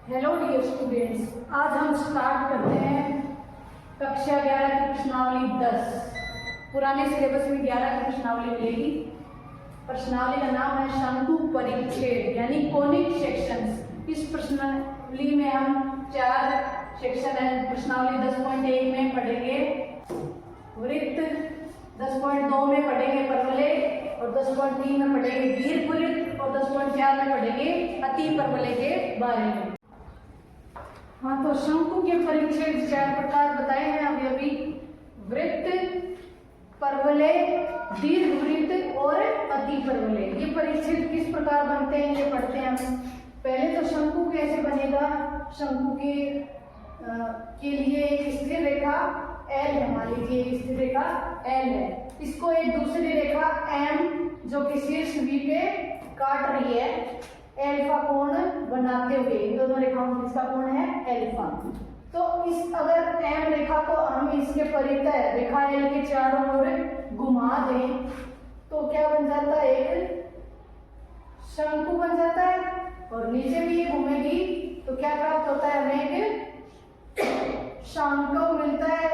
Hello dear students, आज हम start करते हैं कक्षा 11 की प्रश्नावली 10। पुराने सिलेबस में 11 की प्रश्नावली मिलेगी। प्रश्नावली का नाम है शंकु परिच्छेद यानी कोनिक सेक्शंस। इस प्रश्नावली में हम 4 सेक्शन है। प्रश्नावली 10.1 में पढ़ेंगे वृत्त, 10.2 में पढ़ेंगे परवलय और 10.3 में पढ़ेंगे दीर्घवृत्त और 10.4 में पढ़ेंगे अति परवलय के बारे में। हाँ, तो शंकु के परिच्छेद 4 प्रकार बताए हैं अभी। वृत्त, परवलय, दीर्घवृत्त और अति परवलय। ये परिच्छेद किस प्रकार बनते हैं ये पढ़ते हैं हम। पहले तो शंकु कैसे बनेगा। शंकु के लिए एक स्थिर रेखा L है, मान लीजिए एक स्थिर रेखा L है। इसको एक दूसरी रेखा M जो कि शीर्ष V पे काट रही है एल्फा कोण बनाते हुए। इन दोनों रेखाओं में इसका कोण है एल्फा। तो इस अगर M रेखा को हम इसके परितः रेखा L के चारों ओर घुमा दें तो क्या बन जाता है, एक शंकु बन जाता है। और नीचे भी ये घूमेगी तो क्या प्राप्त होता है, हमें एक शंकु मिलता है,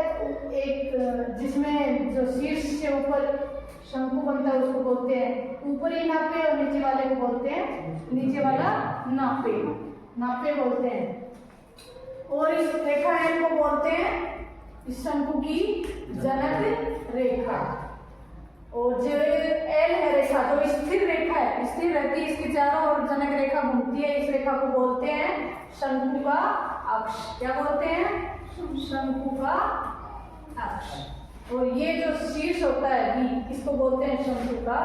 एक जिसमें जो शीर्ष से ऊपर शंकु बनता है उसको बोलते हैं ऊपरी नापे और नीचे वाले को बोलते हैं नीचे वाला नापे बोलते हैं। और इस रेखा L को बोलते हैं इस शंकु की जनक रेखा। और जो L है रेखा तो स्थिर रेखा है, स्थिर रहती है, इसके चारों ओर जनक रेखा घूमती है। इस रेखा को बोलते हैं शंकु का अक्ष। क्या बोलते हैं, शंकु का अक्ष। और ये जो शीर्ष होता है भी, इसको बोलते हैं शंकु का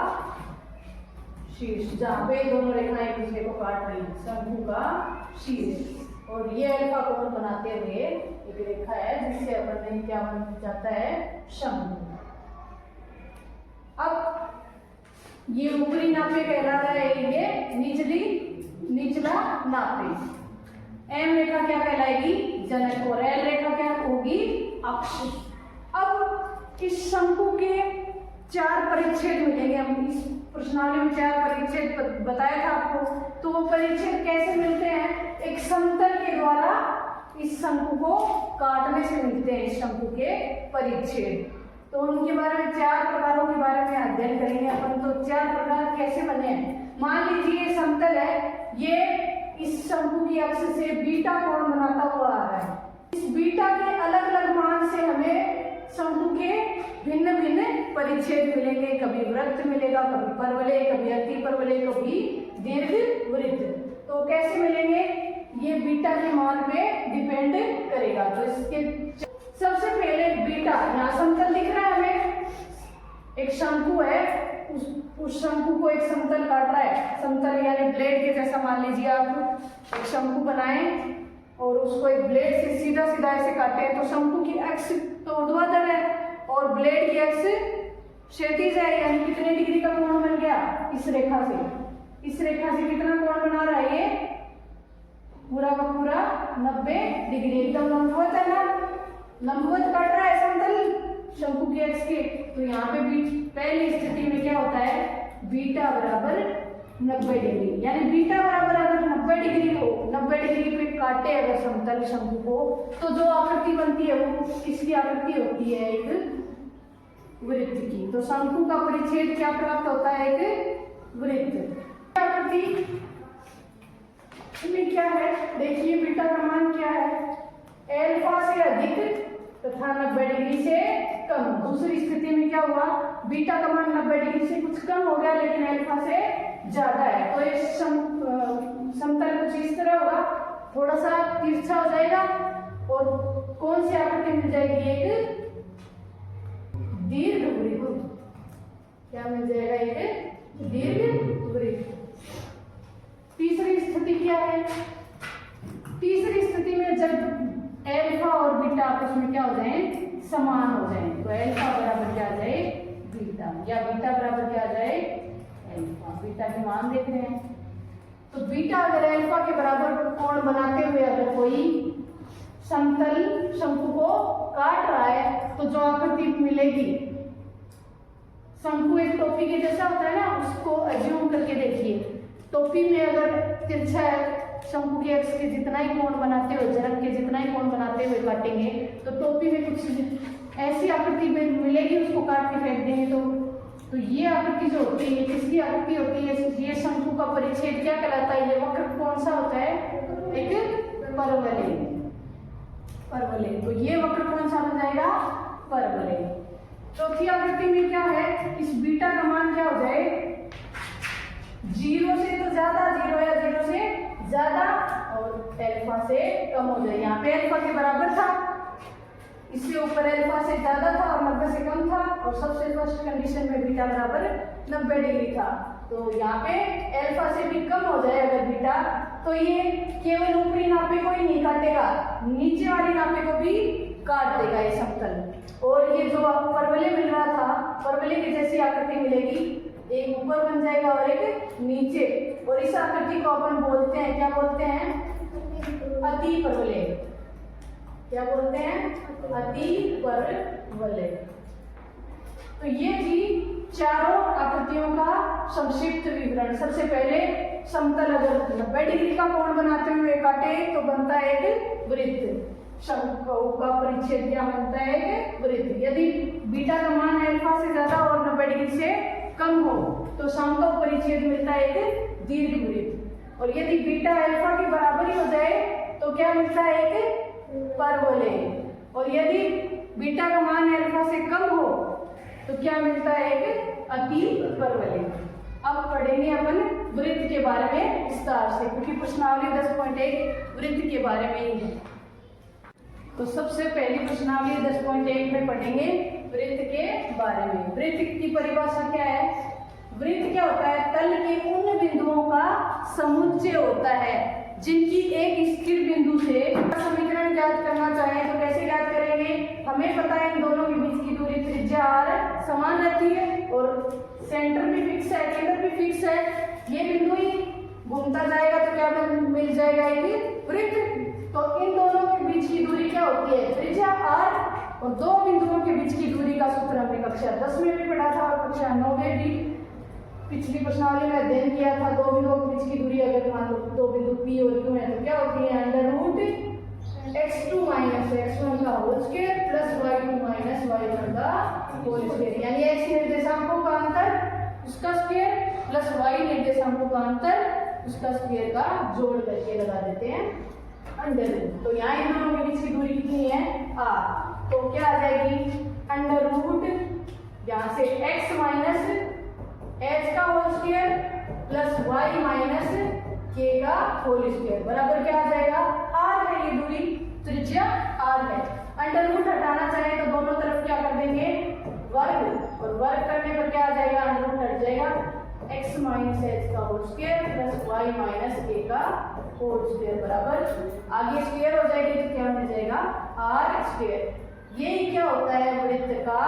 शीर्ष, जहाँ पे दोनों रेखाएं एक दूसरे को काट रही है, शंकु का शीर्ष। और ये अल्फा कोण बनाते हुए एक रेखा है जिससे अपन क्या बन जाता है, शंकु। अब ये ऊपरी नापे कहला रहा है, ये निचला नापे। M रेखा क्या कहलाएगी, जनक। और L रेखा क्या होगी, अक्ष। अब इस शंकु के 4 परिच्छेद मिलेंगे। हम इस प्रश्नावली में 4 परिच्छेद बताया था आपको। तो वो परिच्छेद कैसे मिलते हैं, एक समतल के द्वारा इस शंकु को काटने से मिलते हैं इस शंकु के परिच्छेद। तो उनके बारे में 4 प्रकारों के बारे में अध्ययन करेंगे अपन। तो 4 प्रकार कैसे बने हैं। मान लीजिए ये समतल है, ये इस शंकु की अक्ष से बीटा कोण बनाता हुआ आ रहा है। इस बीटा के अलग अलग मान से हमें शंकु के भिन्न भिन्न परिच्छेद मिलेंगे। कभी वृत्त मिलेगा, कभी परवलय, कभी अति परवलय, कभी दीर्घवृत्त। तो कैसे मिलेंगे, ये बीटा के मान पे डिपेंड करेगा। तो इसके सबसे पहले बीटा, यहाँ समतल दिख रहा है हमें, एक शंकु है, उस शंकु को एक समतल काट रहा है। समतल यानी ब्लेड के जैसा मान लीजिए आप एक शंकु बनाएं और उसको एक ब्लेड से सीधा सीधा ऐसे काटे तो शंकु की अक्ष तो ऊर्ध्वाधर है और ब्लेड की अक्ष क्षैतिज है, यानी कितने डिग्री का कोण बन गया, इस रेखा से कितना कोण बना रहा है, ये पूरा का पूरा 90 डिग्री। एकदम लंबवत है ना, लंबवत काट रहा है समतल शंकु की अक्ष के। तो यहाँ पे पहली स्थिति में क्या होता है, बीटा बराबर 90 डिग्री, यानी बीटा बराबर अगर 90 डिग्री को 90 डिग्री पे काटे अगर समतल शंकु को, तो जो आकृति बनती है वो किसकी आकृति होती है, एक वृत्त की। तो शंकु का परिच्छेद क्या प्राप्त होता है, एक वृत्त। आकृति में क्या है, देखिए बीटा का मान क्या है, एल्फा से अधिक तथा 90 डिग्री से कम। दूसरी स्थिति में क्या हुआ, बीटा का मान 90 डिग्री से कुछ कम हो गया लेकिन एल्फा से ज्यादा है। तो इस समतल कुछ इस तरह होगा, थोड़ा सा तिरछा हो जाएगा और कौन सी आकृति मिल जाएगी, एक दीर्घवृत्त। क्या मिल जाएगा, एक दीर्घवृत्त। तीसरी स्थिति क्या है, तीसरी स्थिति में जब एल्फा और बीटा आपस में क्या हो जाए, समान हो जाए, तो एल्फा बराबर क्या आ जाए, बीटा, या बीटा बराबर क्या आ जाए, एल्फा। बीटा के मान देख रहे हैं, तो बीटा अगर एल्फा के बराबर कोण बनाते हुए अगर कोई समतल शंकु को काट रहा है तो जो आकृति मिलेगी, शंकु एक टोपी के जैसा होता है ना, उसको अज्यूम करके देखिए। टोपी में अगर तिरछा है शंकु के अक्ष के जितना ही कोण बनाते हुए, जनक के जितना ही कोण बनाते हुए काटेंगे तो टोपी में कुछ ऐसी आकृति में मिलेगी, उसको काट के फेंक देंगे तो ये आकृति जो होती है किसकी आकृति होती है? ये शंकु का परिच्छेद क्या कहलाता है? ये वक्र कौन सा होता है? एक परवलय। परवलय, तो ये वक्र कौन सा बन जाएगा? परवलय। चौथी आकृति में क्या है? इस बीटा का मान क्या हो जाए? 0 से तो ज्यादा, 0 या 0 से ज्यादा और अल्फा से कम हो जाए। यहाँ पे अल्फा के बराबर था, इससे ऊपर अल्फा से ज्यादा था और 90 से कम था, और सबसे फर्स्ट कंडीशन में बीटा बराबर 90 डिग्री था। तो यहाँ पे अल्फा से भी कम हो जाए अगर बीटा, तो ये केवल ऊपरी नापे को ही नहीं काटेगा, नीचे वाली नापे को भी काट देगा ये समतल। और ये जो परवलय मिल रहा था, परवलय की जैसी आकृति मिलेगी, एक ऊपर बन जाएगा और एक नीचे, और इस आकृति को अपन बोलते हैं, क्या बोलते हैं? अति परवलय। क्या बोलते हैं? अति परवलय। तो ये थी चारों आकृतियों का संक्षिप्त विवरण। सबसे पहले समतल अगर 90 डिग्री का कोण बनाते हुए काटे तो बनता है एक वृत्त। शंकु का परिच्छेद क्या बनता है? एक वृत्त। यदि बीटा का मान अल्फा से ज्यादा और 90 डिग्री से कम हो तो शंकु परिच्छेद मिलता है एक दीर्घवृत्त। और यदि बीटा अल्फा के बराबर ही हो जाए तो क्या मिलता है? एक परवलय। और यदि बीटा का मान अल्फा से कम हो तो क्या मिलता है? एक अति परवलय। अब पढ़ेंगे अपन वृत्त के बारे में विस्तार से, क्योंकि प्रश्नावली 10.1 वृत्त के बारे में ही है। तो सबसे पहली प्रश्नावली 10.1 में पढ़ेंगे वृत्त के बारे में। वृत्त की परिभाषा क्या है? वृत्त क्या होता है? तल के उन बिंदुओं का समुच्चय होता है जिनकी एक स्थिर बिंदु से समीकरण ज्ञात करना चाहे तो कैसे ज्ञात करेंगे? हमें पता है इन दोनों के बीच की दूरी त्रिज्या r समान रहती है और सेंटर भी फिक्स है, केंद्र भी फिक्स है। ये बिंदु ही घूमता जाएगा तो क्या मिल जाएगा? एक वृत्त। तो इन दोनों के बीच की दूरी क्या होती है? त्रिज्या r। और दो बिंदुओं के बीच की दूरी का सूत्र हमने कक्षा 10 में भी पढ़ा था और कक्षा 9 में भी पिछली प्रश्नावली में अध्ययन किया था। दो बिंदुओं के बीच की दूरी अगर मान लो दो बिंदु P और Q है तो क्या होती है? Under root x2 minus x1 का whole square plus y2 minus y1 का होल स्क्वायर, यानी x निर्देशांकों का अंतर उसका स्क्वायर प्लस y निर्देशांकों का अंतर उसका स्क्वायर का जोड़ करके लगा देते हैं अंडर रूट। तो यहाँ इन दोनों के बीच की दूरी कितनी है? r। तो क्या आ जाएगी? अंडर रूट यहाँ से x माइनस h का whole square plus y minus k का होल स्क्वायर बराबर क्या आ जाएगा? r है ये दूरी, त्रिज्या r है। अंडर रूट हटाना चाहे तो दोनों तरफ क्या कर देंगे? वर्ग, और वर्ग करने पर क्या आ जाएगा? अंडर रूट हट जाएगा, x माइनस h का whole square plus y minus k का होल स्क्वायर बराबर आगे स्क्वायर हो जाएगी तो क्या मिल जाएगा? r square. ये क्या होता है? वृत्त का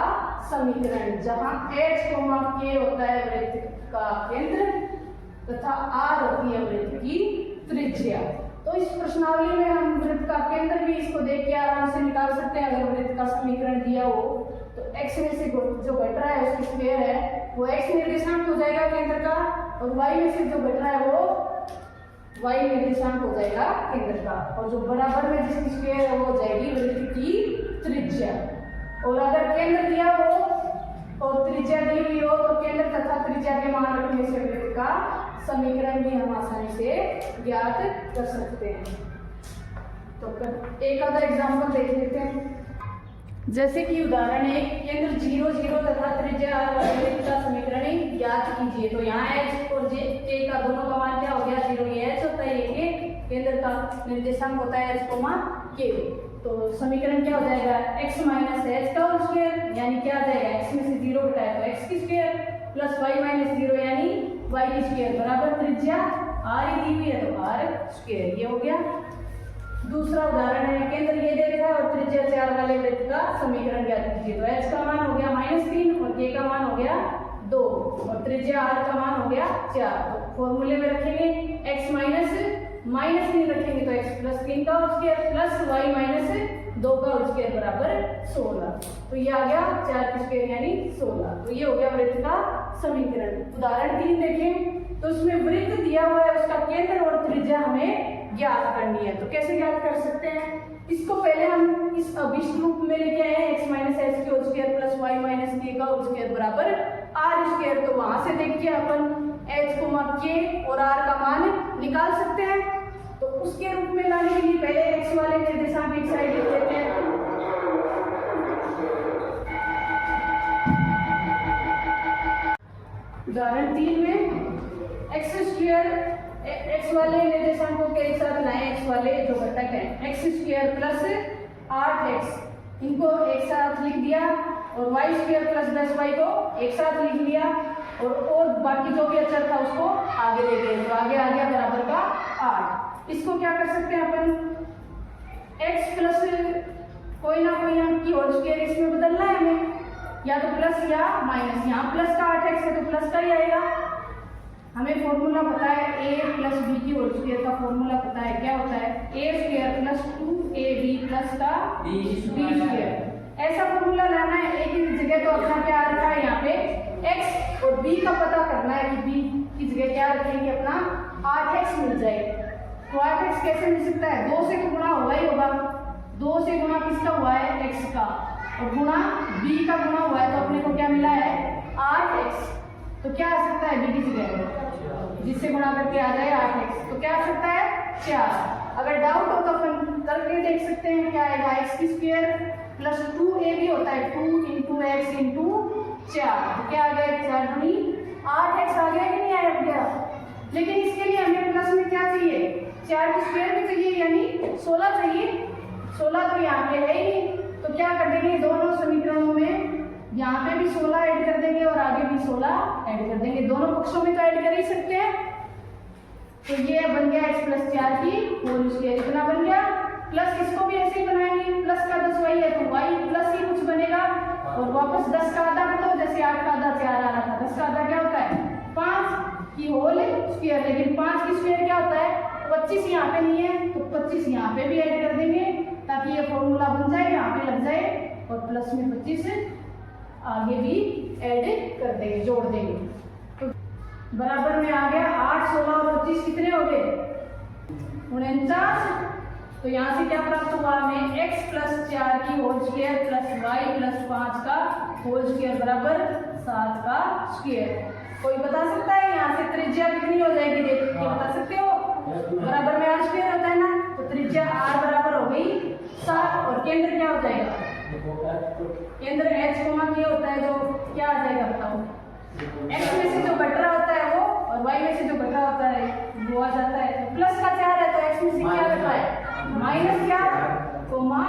समीकरण, जहां h k होता है वृत्त का केंद्र तथा r होती है वृत्त की त्रिज्या। तो इस प्रश्नावली में हम वृत्त का केंद्र भी इसको देख के आराम से निकाल सकते हैं। अगर वृत्त का समीकरण दिया हो तो x में से जो घट रहा है उसकी स्क्वायर है वो x निर्देशांक हो जाएगा केंद्र का, और y में से जो घट रहा है वो y निर्देशांक हो जाएगा केंद्र का, और जो बराबर में जिसकी स्क्वायर है वो हो जाएगी वृत्त की त्रिज्या। और अगर केंद्र दिया हो और त्रिज्या दी हुई हो तो केंद्र तथा त्रिज्या के मान रखने से वृत्त का समीकरण भी हम आसानी से ज्ञात कर सकते हैं। तो एक आधा एग्जांपल देख लेते हैं। जैसे कि उदाहरण एक, केंद्र 0 0 तथा त्रिज्या r वाले वृत्त का समीकरण ज्ञात कीजिए। तो यहाँ h और k का दोनों का मान क्या हो गया? 0। ये h होता है, ये केंद्र का निर्देशांक होता है h, k। तो समीकरण क्या हो जाएगा? x माइनस h का होल स्क्वायर, यानी क्या आ जाएगा? x में से 0 घटाया तो x की स्क्वायर प्लस y माइनस 0 यानी y की स्क्वायर बराबर त्रिज्या r ही दी हुई है तो r स्क्वायर। ये हो गया। दूसरा उदाहरण है, केंद्र ये दे रखा है और त्रिज्या 4 वाले वृत्त का समीकरण ज्ञात कीजिए। तो h का मान हो गया -3 और k का मान हो गया 2 और त्रिज्या r का मान हो गया 4। तो फॉर्मूले में रखेंगे x माइनस 3 रखेंगे तो x प्लस 3 का whole square plus y minus 2 का होल स्क्वायर बराबर 16। तो ये आ गया 4 की स्क्वायर यानी 16। तो ये हो गया वृत्त का समीकरण। उदाहरण 3 देखें तो उसमें वृत्त दिया हुआ है, उसका केंद्र और त्रिज्या हमें ज्ञात करनी है। तो कैसे ज्ञात कर सकते हैं? इसको पहले हम इस अभिष्ट रूप में लेके आए हैं, x माइनस एच की whole square plus Y minus K का होल स्क्वायर बराबर आर स्क्वायर। तो वहां से देखिए अपन h को के और r का मान निकाल सकते हैं। तो उसके रूप में लाने के लिए पहले x वाले निर्देशांक एक साइड लिख लेते हैं। उदाहरण 3 में x स्क्वायर x वाले निर्देशांकों के एक साथ लाए, x वाले जो घटक है x स्क्वायर प्लस 8x इनको एक साथ लिख दिया और y स्क्वायर प्लस 10y को एक साथ लिख लिया और बाकी जो भी अचर था उसको आगे ले गए। तो आगे आ गया बराबर का 8। इसको क्या कर सकते हैं अपन, x प्लस कोई ना कोई अंक की होल स्क्वायर इसमें बदलना है हमें, या तो प्लस या माइनस। यहाँ प्लस का 8x है तो प्लस का ही आएगा। हमें फॉर्मूला पता है a प्लस बी की होल स्क्वायर का फॉर्मूला पता है, क्या होता है a square plus 2ab plus का b स्क्वायर। ऐसा फॉर्मूला लाना है। एक ही जगह तो अपना क्या रखा है यहाँ पे x और b का पता करना है कि b की जगह क्या रखेंगे, अपना 8x मिल जाएगा। तो 8x कैसे मिल सकता है, 2 से गुणा होगा ही होगा। 2 से गुणा किसका हुआ है, x का, और गुणा b का गुणा हुआ है तो अपने को क्या मिला है 8x। तो क्या आ सकता है b की जगह, जिससे गुणा करके आ जाए 8x, तो क्या आ सकता है 4। अगर डाउट हो तो अपन करके देख सकते हैं क्या आएगा, x की स्क्वायर प्लस 2ab होता है 2 इंटू एक्स इंटू 4। तो क्या आ गया 4 दूनी 8x आ गया कि नहीं आया गया। लेकिन इसके लिए हमें प्लस में क्या चाहिए, 4 की स्क्वायर भी चाहिए यानी 16 चाहिए। 16 तो यहाँ पे है ही, तो क्या कर देंगे दोनों समीकरणों में यहाँ पे भी 16 ऐड कर देंगे और आगे भी 16 ऐड कर देंगे। दोनों पक्षों में तो ऐड कर ही सकते हैं। तो ये बन गया x प्लस 4 की होल स्क्वायर, इतना बन गया। प्लस इसको भी ऐसे ही बनाएंगे, प्लस का 10y है तो y प्लस ही कुछ बनेगा और वापस 10 का आधा करो, जैसे 8 का आधा 4 आ रहा था, 10 का आधा क्या होता है 5 की होल स्क्वायर। लेकिन 5 की स्क्वायर क्या होता है 25, यहाँ पे नहीं है तो 25 यहाँ पे भी ऐड कर देंगे ताकि ये फॉर्मूला बन जाए, यहाँ पे लग जाए और प्लस में 25 आगे भी ऐड कर देंगे, जोड़ देंगे। तो बराबर में आ गया 8, 16 और 25 कितने हो गए 49। तो यहाँ से क्या प्राप्त हुआ हमें x प्लस 4 की whole square plus y plus 5 का होल स्क्वायर बराबर 7 का स्क्वायर। कोई बता सकता है यहाँ से त्रिज्या कितनी हो जाएगी, देख के बता सकते हो, बराबर में r स्क्वायर होता है ना, तो त्रिज्या r बराबर हो गई 7 और केंद्र क्या हो जाएगा, केंद्र h कोमा के होता है, जो क्या आ जाएगा बताओ, x में से जो घट रहा होता है वो और y में से जो घट रहा होता है वो आ जाता है। तो प्लस का 4 है तो x में से क्या घट रहा है माइनस क्या कोमा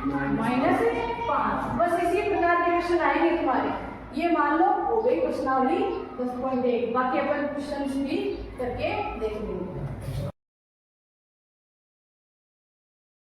माइनस 5। बस इसी प्रकार के क्वेश्चन आएंगे तुम्हारे। ये मान लो हो गई प्रश्नावली 10.1, बाकी अपन क्वेश्चन भी करके देख लेंगे।